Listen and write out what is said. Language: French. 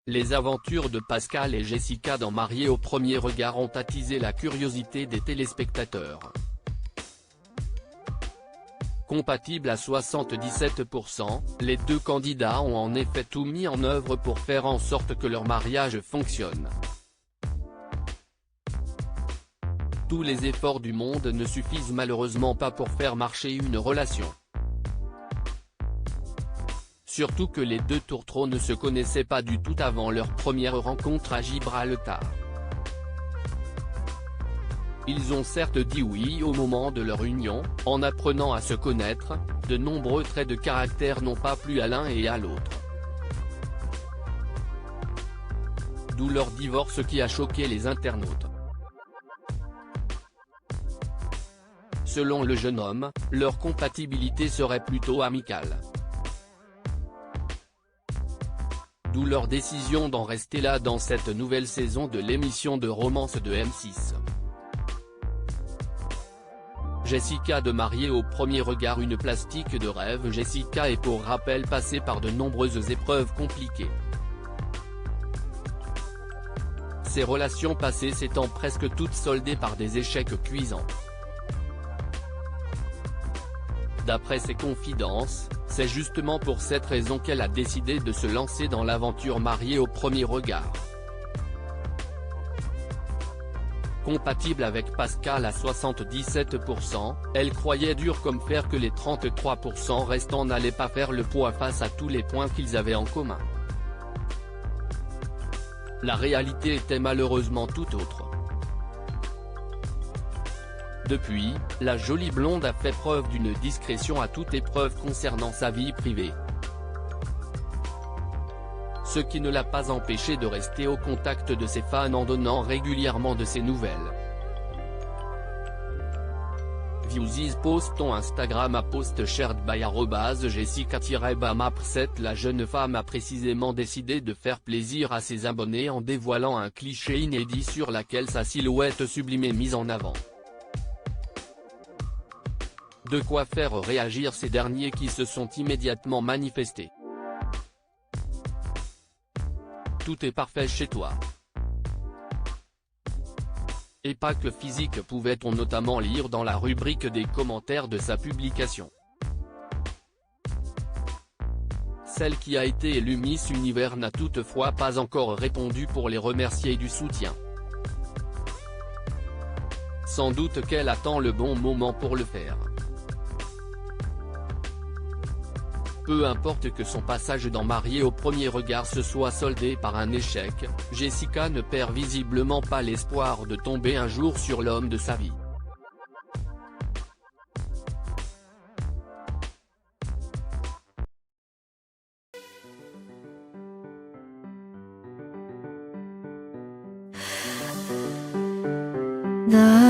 Les aventures de Pascal et Jessica dans Mariés au premier regard ont attisé la curiosité des téléspectateurs. Compatibles à 77%, les deux candidats ont en effet tout mis en œuvre pour faire en sorte que leur mariage fonctionne. Tous les efforts du monde ne suffisent malheureusement pas pour faire marcher une relation. Surtout que les deux tourtereaux ne se connaissaient pas du tout avant leur première rencontre à Gibraltar. Ils ont certes dit oui au moment de leur union, en apprenant à se connaître, de nombreux traits de caractère n'ont pas plu à l'un et à l'autre. D'où leur divorce qui a choqué les internautes. Selon le jeune homme, leur compatibilité serait plutôt amicale. D'où leur décision d'en rester là dans cette nouvelle saison de l'émission de romance de M6. Jessica de Mariés au premier regard, une plastique de rêve. Jessica est pour rappel passée par de nombreuses épreuves compliquées. Ses relations passées s'étant presque toutes soldées par des échecs cuisants. D'après ses confidences, c'est justement pour cette raison qu'elle a décidé de se lancer dans l'aventure Mariés au premier regard. Compatible avec Pascal à 77%, elle croyait dur comme fer que les 33% restants n'allaient pas faire le poids face à tous les points qu'ils avaient en commun. La réalité était malheureusement tout autre. Depuis, la jolie blonde a fait preuve d'une discrétion à toute épreuve concernant sa vie privée. Ce qui ne l'a pas empêché de rester au contact de ses fans en donnant régulièrement de ses nouvelles. Viewsies post on Instagram a post shared by @Jessica-Bamap7. La jeune femme a précisément décidé de faire plaisir à ses abonnés en dévoilant un cliché inédit sur laquelle sa silhouette sublime est mise en avant. De quoi faire réagir ces derniers qui se sont immédiatement manifestés. Tout est parfait chez toi. Et pas que physique, pouvait-on notamment lire dans la rubrique des commentaires de sa publication. Celle qui a été élue Miss Univers n'a toutefois pas encore répondu pour les remercier du soutien. Sans doute qu'elle attend le bon moment pour le faire. Peu importe que son passage dans Mariés au premier regard se soit soldé par un échec, Jessica ne perd visiblement pas l'espoir de tomber un jour sur l'homme de sa vie. 나